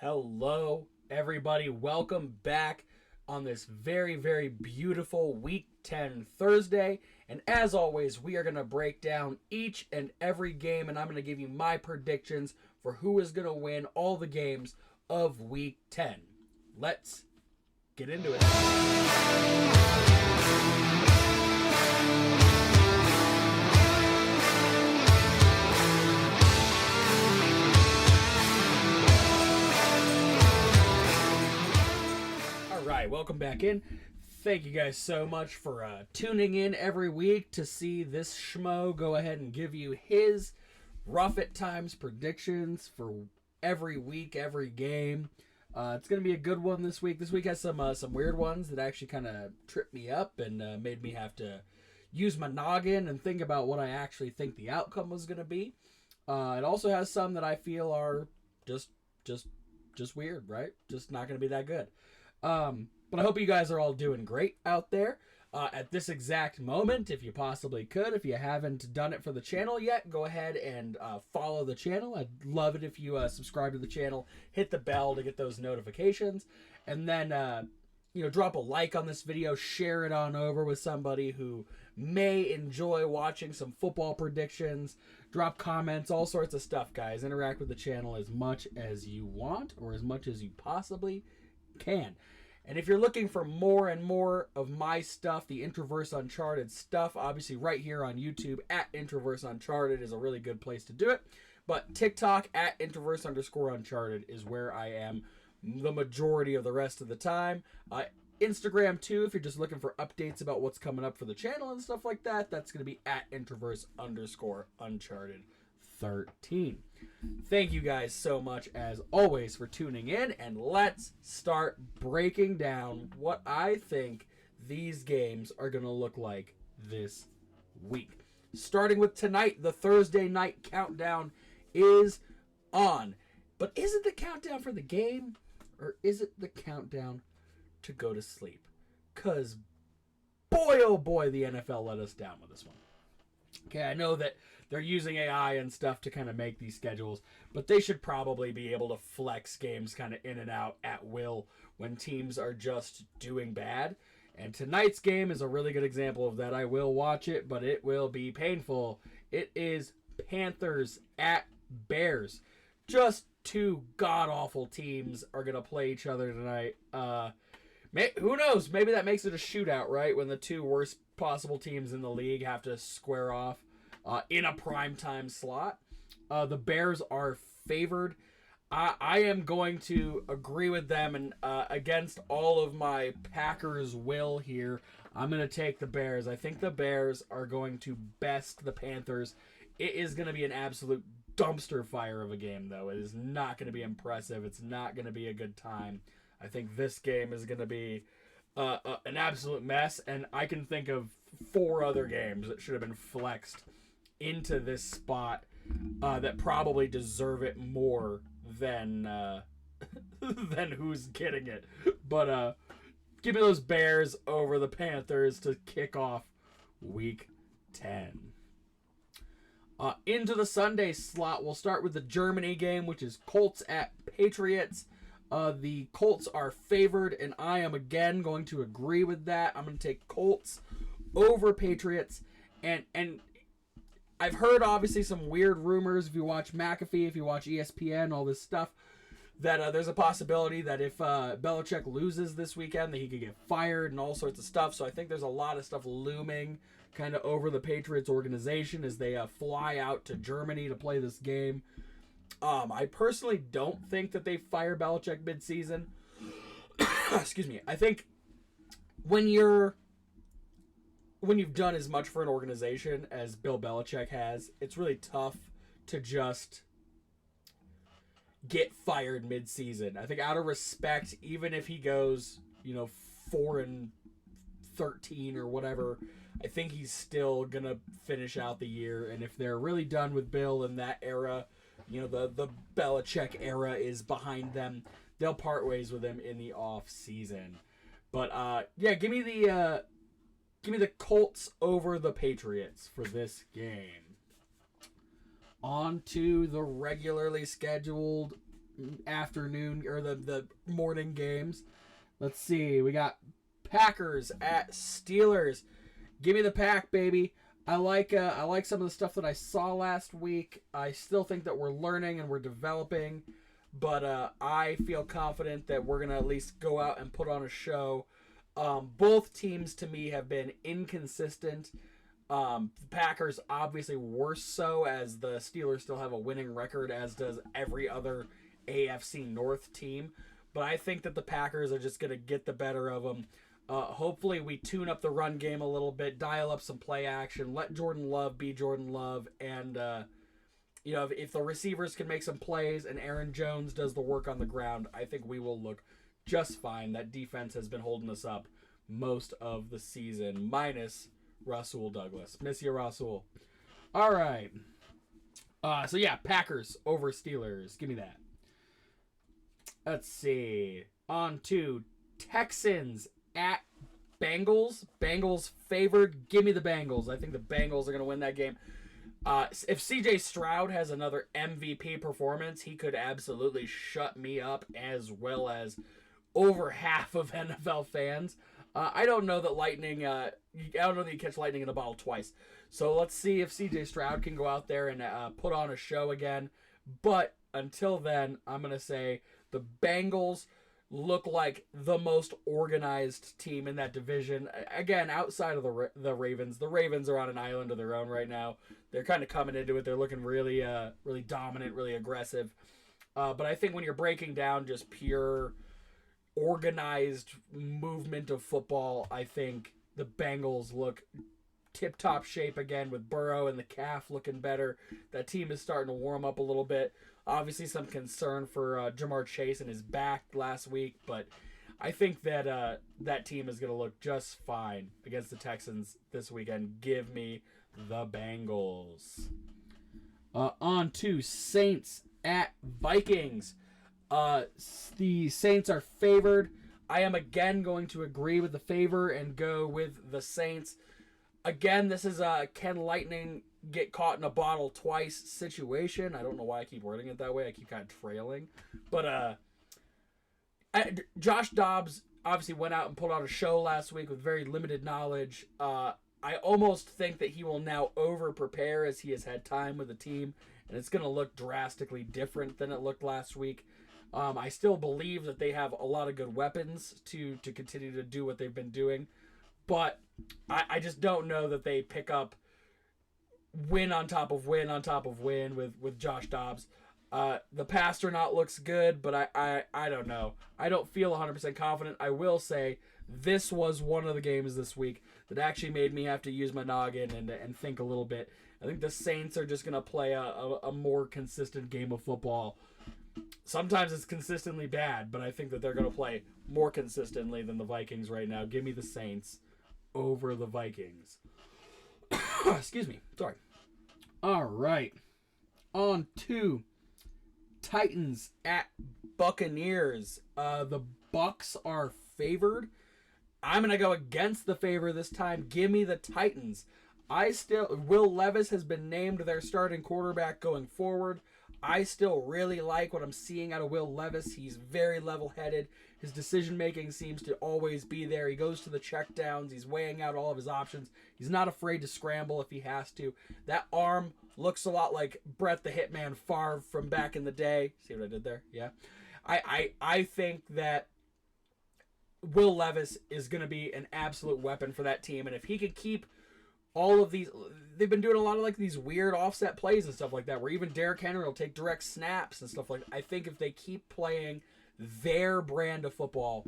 Hello, everybody. Welcome back on this very, very beautiful Week 10 Thursday. And as always, we are going to break down each and every game, and I'm going to give you my predictions for who is going to win all the games of Week 10. Let's get into it. Welcome back in. Thank you guys so much for tuning in every week to see this schmo go ahead and give you his rough at times predictions for every week, every game. It's going to be a good one this week. This week has some weird ones that actually kind of tripped me up and made me have to use my noggin and think about what I actually think the outcome was going to be. It also has some that I feel are just weird, right? Just not going to be that good. But I hope you guys are all doing great out there at this exact moment. If you possibly could, if you haven't done it for the channel yet, go ahead and follow the channel. I'd love it if you subscribe to the channel, hit the bell to get those notifications, and then drop a like on this video, share it on over with somebody who may enjoy watching some football predictions. Drop comments, all sorts of stuff, guys. Interact with the channel as much as you want or as much as you possibly can. And if you're looking for more and more of my stuff, the Introverse Uncharted stuff, obviously right here on YouTube at Introverse Uncharted is a really good place to do it. But TikTok at Introverse_Uncharted is where I am the majority of the rest of the time. Instagram too, if you're just looking for updates about what's coming up for the channel and stuff like that, that's going to be at Introverse_Uncharted13. Thank you guys so much, as always, for tuning in, and let's start breaking down what I think these games are going to look like this week. Starting with tonight, the Thursday night countdown is on. But is it the countdown for the game, or is it the countdown to go to sleep? Because boy, oh boy, the NFL let us down with this one. Okay, I know that they're using AI and stuff to kind of make these schedules, but they should probably be able to flex games kind of in and out at will when teams are just doing bad. And tonight's game is a really good example of that. I will watch it, but it will be painful. It is Panthers at Bears. Just two god-awful teams are going to play each other tonight. Who knows? Maybe that makes it a shootout, right? When the two worst possible teams in the league have to square off in a primetime slot. The Bears are favored. I am going to agree with them, and against all of my Packers' will here, I'm going to take the Bears. I think the Bears are going to best the Panthers. It is going to be an absolute dumpster fire of a game, though. It is not going to be impressive. It's not going to be a good time. I think this game is going to be an absolute mess, and I can think of 4 other games that should have been flexed into this spot that probably deserve it more than than who's getting it. But give me those Bears over the Panthers to kick off Week 10. Into the Sunday slot, we'll start with the Germany game, which is Colts at Patriots. The Colts are favored, and I am again going to agree with that. I'm going to take Colts over Patriots, and I've heard obviously some weird rumors. If you watch McAfee, if you watch ESPN, all this stuff, that there's a possibility that if Belichick loses this weekend, that he could get fired and all sorts of stuff. So I think there's a lot of stuff looming kind of over the Patriots organization as they fly out to Germany to play this game. I personally don't think that they fire Belichick midseason. Excuse me. I think when you've done as much for an organization as Bill Belichick has, it's really tough to just get fired midseason. I think out of respect, even if he goes, 4-13 or whatever, I think he's still gonna finish out the year. And if they're really done with Bill in that era, the Belichick era is behind them, they'll part ways with him in the off season. But give me the Colts over the Patriots for this game. On to the regularly scheduled afternoon or the morning games. Let's see. We got Packers at Steelers. Give me the Pack, baby. I like some of the stuff that I saw last week. I still think that we're learning and we're developing, but I feel confident that we're gonna at least go out and put on a show. Both teams to me have been inconsistent. The Packers obviously worse so, as the Steelers still have a winning record, as does every other AFC North team. But I think that the Packers are just gonna get the better of them. Hopefully we tune up the run game a little bit, dial up some play action, let Jordan Love be Jordan Love, and if the receivers can make some plays and Aaron Jones does the work on the ground, I think we will look just fine. That defense has been holding us up most of the season, minus Rasul Douglas. Miss you, Rasul. All right. So yeah, Packers over Steelers. Give me that. Let's see. On to Texans at Bengals. Bengals favored. Give me the Bengals. I think the Bengals are going to win that game. If CJ Stroud has another MVP performance, he could absolutely shut me up, as well as over half of NFL fans. I don't know that lightning. I don't know that you catch lightning in a bottle twice. So let's see if CJ Stroud can go out there and put on a show again. But until then, I'm going to say the Bengals look like the most organized team in that division. Again, outside of the Ravens. The Ravens are on an island of their own right now. They're kind of coming into it. They're looking really really dominant, really aggressive. But I think when you're breaking down just pure organized movement of football, I think the Bengals look tip-top shape again, with Burrow and the calf looking better. That team is starting to warm up a little bit. Obviously, some concern for Jamar Chase and his back last week, but I think that that team is going to look just fine against the Texans this weekend. Give me the Bengals. On to Saints at Vikings. The Saints are favored. I am again going to agree with the favor and go with the Saints. Again, this is a can lightning get caught in a bottle twice situation. I don't know why I keep wording it that way. I keep kind of trailing. But Josh Dobbs obviously went out and pulled out a show last week with very limited knowledge. I almost think that he will now over-prepare as he has had time with the team, and it's going to look drastically different than it looked last week. I still believe that they have a lot of good weapons to continue to do what they've been doing, but I just don't know that they pick up win on top of win on top of win with Josh Dobbs. The Pasternaut looks good, but I don't know. I don't feel 100% confident. I will say this was one of the games this week that actually made me have to use my noggin and think a little bit. I think the Saints are just going to play a more consistent game of football. Sometimes it's consistently bad, but I think that they're going to play more consistently than the Vikings right now. Give me the Saints over the Vikings. Excuse me. Sorry. All right. On to Titans at Buccaneers. The Bucs are favored. I'm going to go against the favor this time. Give me the Titans. Will Levis has been named their starting quarterback going forward. I still really like what I'm seeing out of Will Levis. He's very level-headed. His decision-making seems to always be there. He goes to the checkdowns. He's weighing out all of his options. He's not afraid to scramble if he has to. That arm looks a lot like Brett the Hitman Favre from back in the day. See what I did there? Yeah. I think that Will Levis is going to be an absolute weapon for that team. And if he could keep all of these, they've been doing a lot of like these weird offset plays and stuff like that, where even Derrick Henry will take direct snaps and stuff like that. I think if they keep playing their brand of football,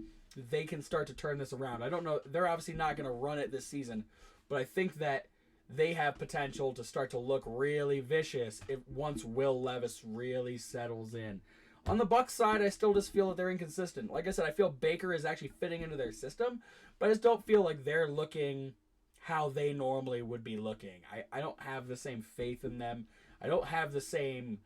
they can start to turn this around. I don't know. They're obviously not going to run it this season, but I think that they have potential to start to look really vicious once Will Levis really settles in. On the Bucs side, I still just feel that they're inconsistent. Like I said, I feel Baker is actually fitting into their system, but I just don't feel like they're looking how they normally would be looking. I don't have the same faith in them. I don't have the same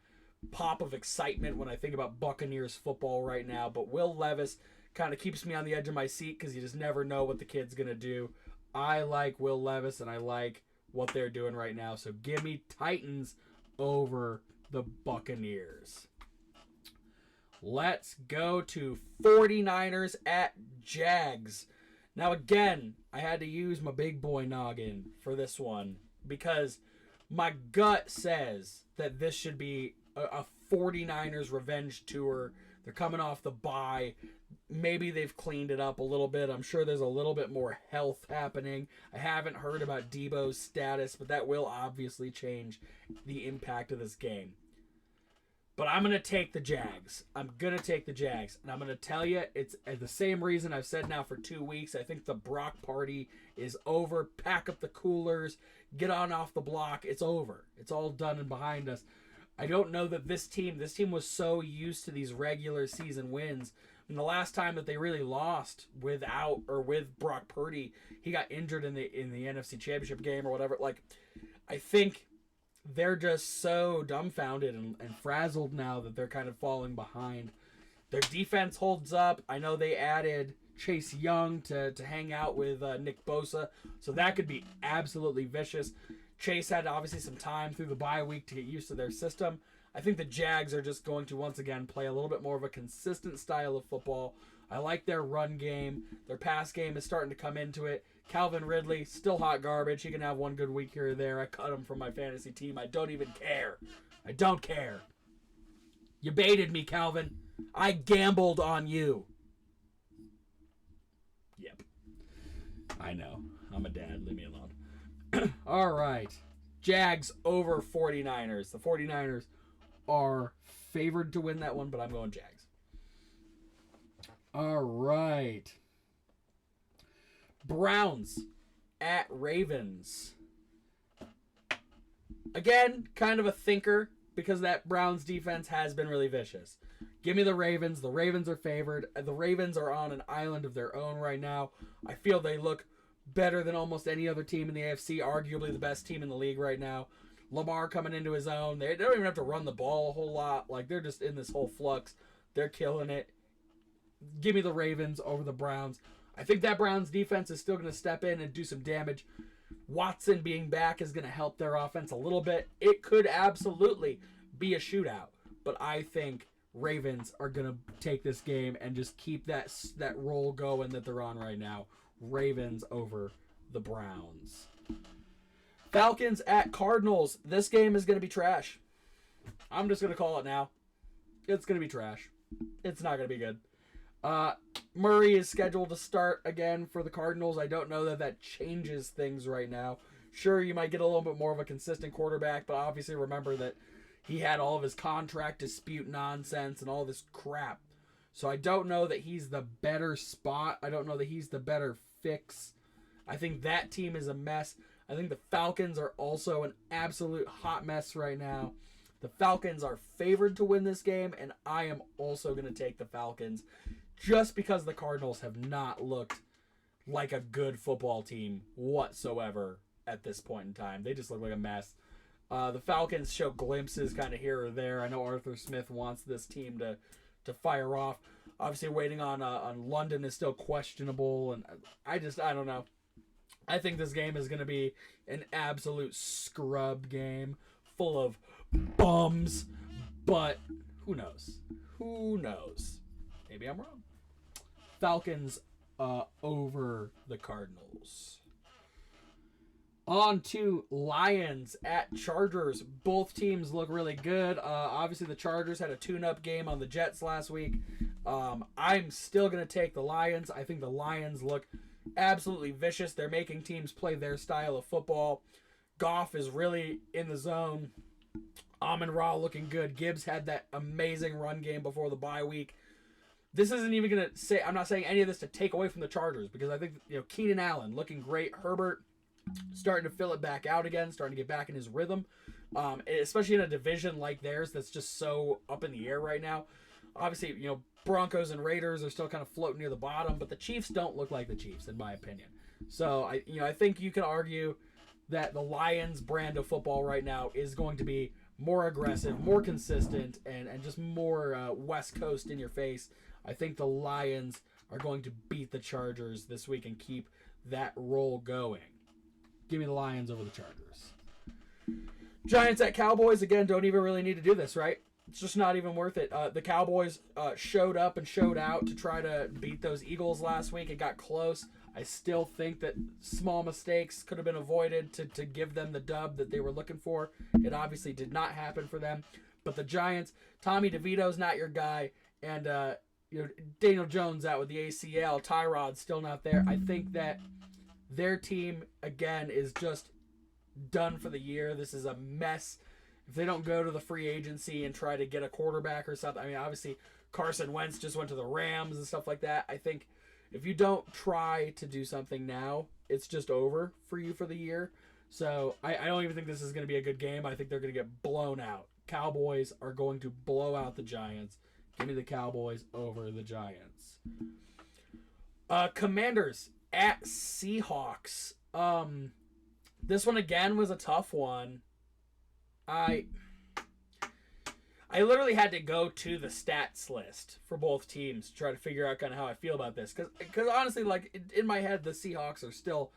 pop of excitement when I think about Buccaneers football right now, but Will Levis kind of keeps me on the edge of my seat because you just never know what the kid's going to do. I like Will Levis, and I like what they're doing right now, so give me Titans over the Buccaneers. Let's go to 49ers at Jags. Now, again, I had to use my big boy noggin for this one because my gut says that this should be a 49ers revenge tour. They're coming off the bye. Maybe they've cleaned it up a little bit. I'm sure there's a little bit more health happening. I haven't heard about Debo's status, but that will obviously change the impact of this game. But I'm going to take the Jags. I'm going to take the Jags. And I'm going to tell you, it's the same reason I've said now for 2 weeks. I think the Brock party is over. Pack up the coolers. Get on off the block. It's over. It's all done and behind us. I don't know that this team was so used to these regular season wins. And the last time that they really lost with Brock Purdy, he got injured in the NFC Championship game or whatever. Like, I think they're just so dumbfounded and frazzled now that they're kind of falling behind. Their defense holds up. I know they added Chase Young to hang out with Nick Bosa, so that could be absolutely vicious. Chase had obviously some time through the bye week to get used to their system. I think the Jags are just going to once again play a little bit more of a consistent style of football. I like their run game. Their pass game is starting to come into it. Calvin Ridley, still hot garbage. He can have one good week here or there. I cut him from my fantasy team. I don't even care. I don't care. You baited me, Calvin. I gambled on you. Yep. I know. I'm a dad. Leave me alone. All right. Jags over 49ers. The 49ers are favored to win that one, but I'm going Jags. All right. Browns at Ravens. Again, kind of a thinker because that Browns defense has been really vicious. Give me the Ravens. The Ravens are favored. The Ravens are on an island of their own right now. I feel they look better than almost any other team in the AFC, arguably the best team in the league right now. Lamar coming into his own. They don't even have to run the ball a whole lot. Like, they're just in this whole flux. They're killing it. Give me the Ravens over the Browns. I think that Browns defense is still going to step in and do some damage. Watson being back is going to help their offense a little bit. It could absolutely be a shootout, but I think Ravens are going to take this game and just keep that roll going that they're on right now. Ravens over the Browns. Falcons at Cardinals. This game is going to be trash. I'm just going to call it now. It's going to be trash. It's not going to be good. Murray is scheduled to start again for the Cardinals. I don't know that changes things right now. Sure, you might get a little bit more of a consistent quarterback, but obviously remember that he had all of his contract dispute nonsense and all this crap. So I don't know that he's the better spot. I don't know that he's the better fix. I think that team is a mess. I think the Falcons are also an absolute hot mess right now. The Falcons are favored to win this game, and I am also going to take the Falcons just because the Cardinals have not looked like a good football team whatsoever at this point in time. They just look like a mess. The Falcons show glimpses kind of here or there. I know Arthur Smith wants this team to fire off. Obviously, waiting on London is still questionable, and I don't know. I think this game is going to be an absolute scrub game full of bums, but who knows? Who knows? Maybe I'm wrong. Falcons over the Cardinals. On to Lions at Chargers. Both teams look really good. Obviously, the Chargers had a tune-up game on the Jets last week. I'm still going to take the Lions. I think the Lions look absolutely vicious. They're making teams play their style of football. Goff is really in the zone. Amon-Ra looking good. Gibbs had that amazing run game before the bye week. This isn't even going to say, I'm not saying any of this to take away from the Chargers because I think, Keenan Allen looking great. Herbert starting to fill it back out again, starting to get back in his rhythm, especially in a division like theirs that's just so up in the air right now. Obviously, Broncos and Raiders are still kind of floating near the bottom, but the Chiefs don't look like the Chiefs, in my opinion. So, I think you could argue that the Lions brand of football right now is going to be more aggressive, more consistent, and just more West Coast in your face. I think the Lions are going to beat the Chargers this week and keep that roll going. Give me the Lions over the Chargers. Giants at Cowboys. Again, don't even really need to do this, right? It's just not even worth it. The Cowboys showed up and showed out to try to beat those Eagles last week. It got close. I still think that small mistakes could have been avoided to give them the dub that they were looking for. It obviously did not happen for them. But the Giants, Tommy DeVito's not your guy, and Daniel Jones out with the ACL. Tyrod's still not there. I think that their team, again, is just done for the year. This is a mess. If they don't go to the free agency and try to get a quarterback or something, I mean, obviously Carson Wentz just went to the Rams and stuff like that. I think if you don't try to do something now, it's just over for you for the year. So I don't even think this is going to be a good game. I think they're going to get blown out. Cowboys are going to blow out the Giants. Give me the Cowboys over the Giants. Commanders at Seahawks. This one again was a tough one. I literally had to go to the stats list for both teams to try to figure out kind of how I feel about this. Because honestly, like, in my head, the Seahawks are still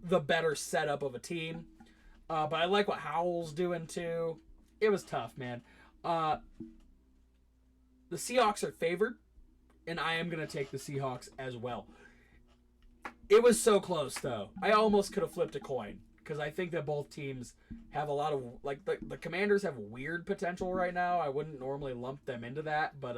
the better setup of a team. But I like what Howell's doing, too. It was tough, man. The Seahawks are favored, and I am going to take the Seahawks as well. It was so close, though. I almost could have flipped a coin. Because I think that both teams have a lot of, like, the Commanders have weird potential right now. I wouldn't normally lump them into that, but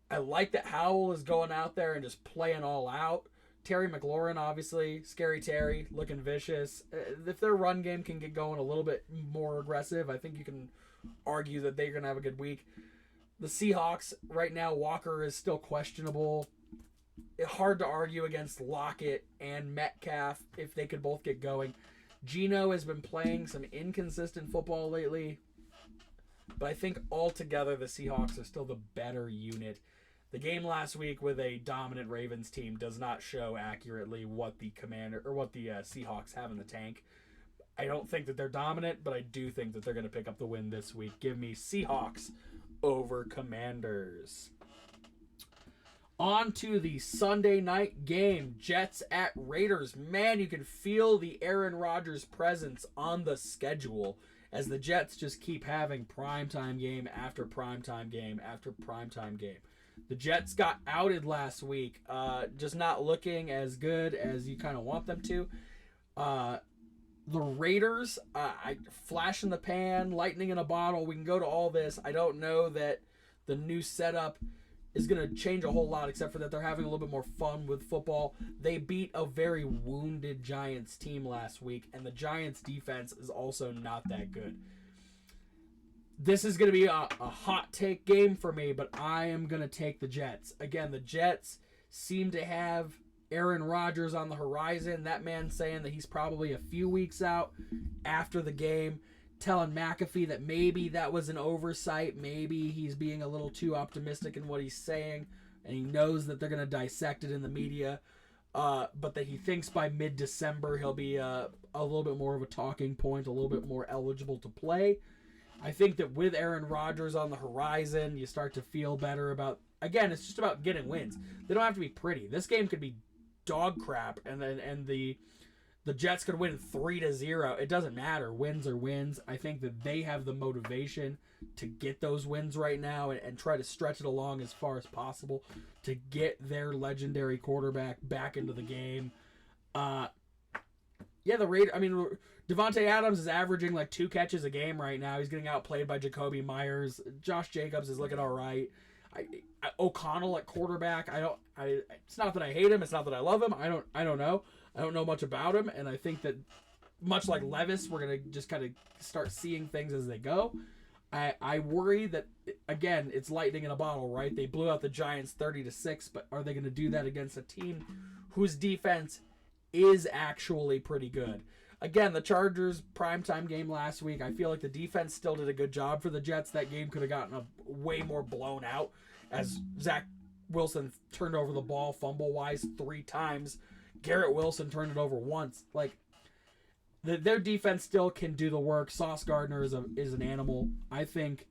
I like that Howell is going out there and just playing all out. Terry McLaurin, obviously, Scary Terry, looking vicious. If their run game can get going a little bit more aggressive, I think you can argue that they're going to have a good week. The Seahawks, right now, Walker is still questionable. Hard to argue against Lockett and Metcalf if they could both get going. Geno has been playing some inconsistent football lately, but I think altogether the Seahawks are still the better unit. The game last week with a dominant Ravens team does not show accurately what the Seahawks have in the tank. I don't think that they're dominant, but I do think that they're going to pick up the win this week. Give me Seahawks over Commanders. On to the Sunday night game, Jets at Raiders. Man, you can feel the Aaron Rodgers presence on the schedule as the Jets just keep having primetime game after primetime game after primetime game. The Jets got outed last week, just not looking as good as you kind of want them to. The Raiders, flash in the pan, lightning in a bottle. We can go to all this. I don't know that the new setup is going to change a whole lot, except for that they're having a little bit more fun with football. They beat a very wounded Giants team last week, and the Giants defense is also not that good. This is going to be a hot take game for me, but I am going to take the Jets. Again, the Jets seem to have Aaron Rodgers on the horizon. That man saying that he's probably a few weeks out after the game, telling McAfee that maybe that was an oversight. Maybe he's being a little too optimistic in what he's saying, and he knows that they're going to dissect it in the media, but that he thinks by mid-December he'll be a little bit more of a talking point, a little bit more eligible to play. I think that with Aaron Rodgers on the horizon, you start to feel better about, again, it's just about getting wins. They don't have to be pretty. This game could be dog crap, and the Jets could win 3-0. It doesn't matter. Wins are wins. I think that they have the motivation to get those wins right now and try to stretch it along as far as possible to get their legendary quarterback back into the game. The Raiders, I mean, Devontae Adams is averaging like 2 catches a game right now. He's getting outplayed by Jacoby Myers. Josh Jacobs is looking all right. O'Connell at quarterback. It's not that I hate him. It's not that I love him. I don't know. I don't know much about him, and I think that much like Levis, we're gonna just kind of start seeing things as they go. I worry that, again, it's lightning in a bottle, right? They blew out the Giants 30-6, but are they gonna do that against a team whose defense is actually pretty good? Again, the Chargers primetime game last week, I feel like the defense still did a good job for the Jets. That game could have gotten way more blown out as Zach Wilson turned over the ball fumble-wise 3 times. Garrett Wilson turned it over once. Like, their defense still can do the work. Sauce Gardner is an animal. I think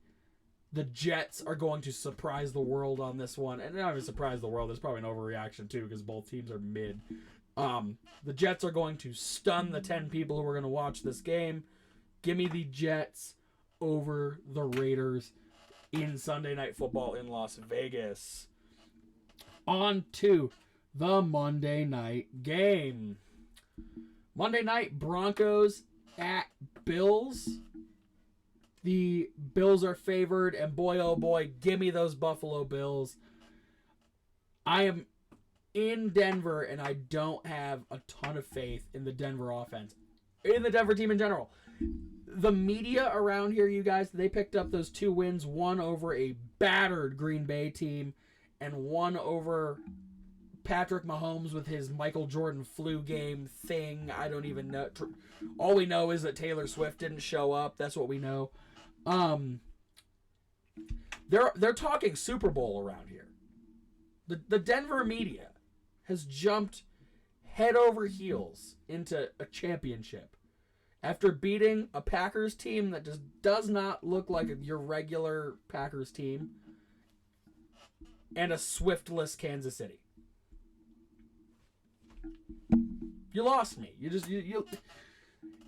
the Jets are going to surprise the world on this one. And not even surprise the world. There's probably an overreaction, too, because both teams are mid. The Jets are going to stun the 10 people who are going to watch this game. Give me the Jets over the Raiders in Sunday Night Football in Las Vegas. On to the Monday night game. Monday night, Broncos at Bills. The Bills are favored, and boy, oh boy, give me those Buffalo Bills. I am in Denver, and I don't have a ton of faith in the Denver offense. In the Denver team in general. The media around here, you guys, they picked up those 2 wins. One over a battered Green Bay team, and one over Patrick Mahomes with his Michael Jordan flu game thing. I don't even know. All we know is that Taylor Swift didn't show up. That's what we know. They're talking Super Bowl around here. The Denver media has jumped head over heels into a championship after beating a Packers team that just does not look like your regular Packers team and a Swiftless Kansas City. You lost me. You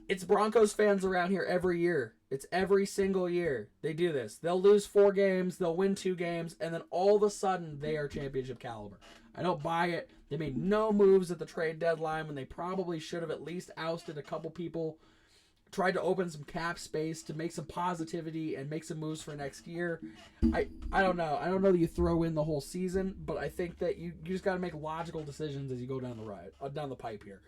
it's Broncos fans around here every year. It's every single year. They do this. They'll lose 4 games, they'll win 2 games, and then all of a sudden they are championship caliber. I don't buy it. They made no moves at the trade deadline when they probably should have at least ousted a couple people. Tried to open some cap space to make some positivity and make some moves for next year. I don't know. I don't know that you throw in the whole season, but I think that you just got to make logical decisions as you go down the pipe here.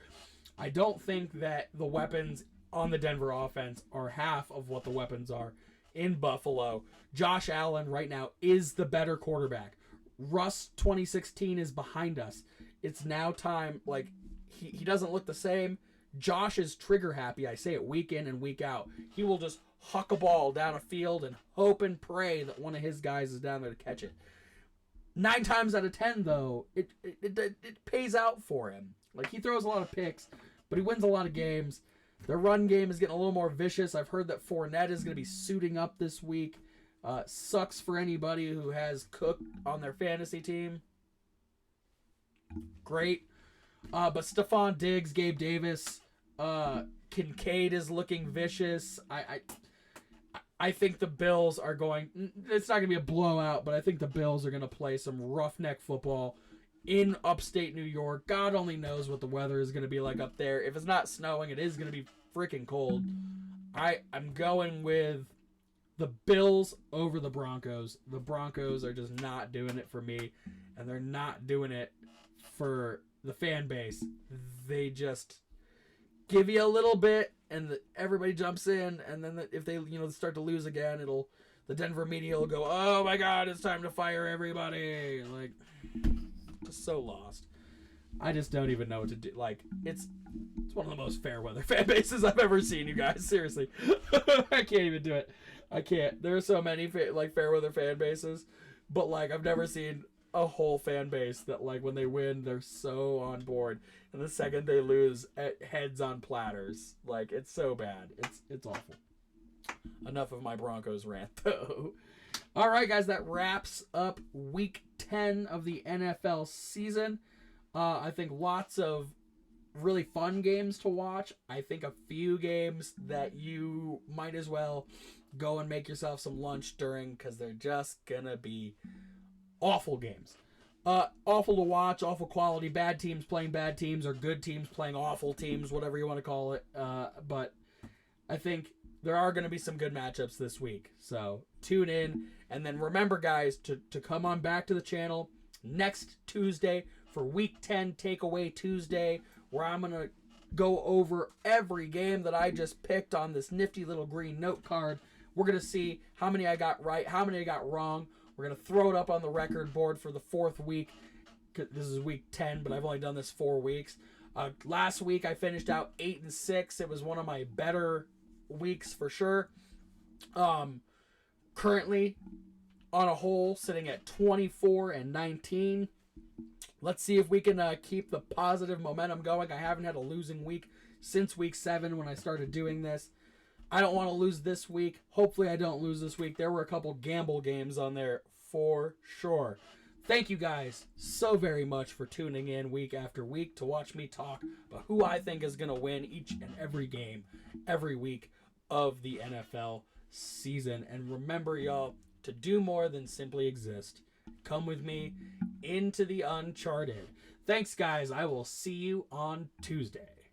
I don't think that the weapons on the Denver offense are half of what the weapons are in Buffalo. Josh Allen right now is the better quarterback. Russ 2016 is behind us. It's now time. Like, he doesn't look the same. Josh is trigger happy. I say it week in and week out. He will just huck a ball down a field and hope and pray that one of his guys is down there to catch it. 9 times out of 10, though, it pays out for him. Like, he throws a lot of picks, but he wins a lot of games. Their run game is getting a little more vicious. I've heard that Fournette is going to be suiting up this week. Sucks for anybody who has Cook on their fantasy team. Great. But Stephon Diggs, Gabe Davis, Kincaid is looking vicious. I think the Bills are going... It's not going to be a blowout, but I think the Bills are going to play some roughneck football in upstate New York. God only knows what the weather is going to be like up there. If it's not snowing, it is going to be freaking cold. I'm going with the Bills over the Broncos. The Broncos are just not doing it for me, and they're not doing it for the fan base. They just give you a little bit, and everybody jumps in, and then if they start to lose again, the Denver media will go, "Oh my God, it's time to fire everybody!" Like, just so lost. I just don't even know what to do. Like, it's one of the most fair weather fan bases I've ever seen, you guys. Seriously, I can't even do it. I can't. There are so many fair weather fan bases, but like I've never seen a whole fan base that like when they win they're so on board, and the second they lose, heads on platters. Like, it's so bad. It's awful. Enough of my Broncos rant though. All right, guys, that wraps up week 10 of the NFL season. I think lots of really fun games to watch. I think a few games that you might as well go and make yourself some lunch during, because they're just gonna be awful games. Awful to watch, awful quality, bad teams playing bad teams, or good teams playing awful teams, whatever you want to call it. But I think there are going to be some good matchups this week. So tune in. And then remember, guys, to come on back to the channel next Tuesday for Week 10 Takeaway Tuesday, where I'm going to go over every game that I just picked on this nifty little green note card. We're going to see how many I got right, how many I got wrong. We're going to throw it up on the record board for the 4th week. This is week 10, but I've only done this 4 weeks. Last week I finished out 8-6. It was one of my better weeks for sure. Currently on a whole sitting at 24-19. Let's see if we can keep the positive momentum going. I haven't had a losing week since week 7 when I started doing this. I don't want to lose this week. Hopefully I don't lose this week. There were a couple gamble games on there for sure. Thank you guys so very much for tuning in week after week to watch me talk about who I think is going to win each and every game every week of the NFL season. And remember, y'all, to do more than simply exist. Come with me into the uncharted. Thanks, guys. I will see you on Tuesday.